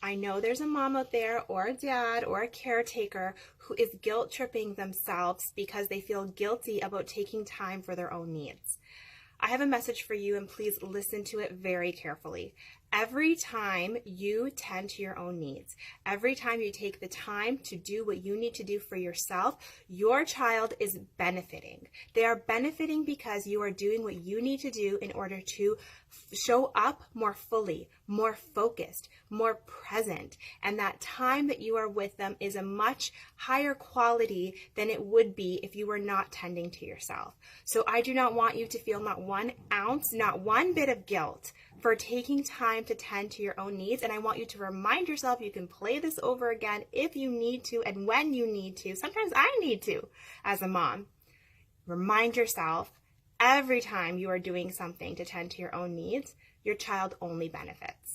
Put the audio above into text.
I know there's a mom out there or a dad or a caretaker who is guilt tripping themselves because they feel guilty about taking time for their own needs. I have a message for you, and please listen to it very carefully. Every time you tend to your own needs, every time you take the time to do what you need to do for yourself, your child is benefiting. They are benefiting because you are doing what you need to do in order to show up more fully, more focused, more present. And that time that you are with them is a much higher quality than it would be if you were not tending to yourself. So I do not want you to feel not 1 ounce, not one bit of guilt for taking time to tend to your own needs. And I want you to remind yourself, you can play this over again if you need to and when you need to. Sometimes I need to as a mom. Remind yourself every time you are doing something to tend to your own needs, your child only benefits.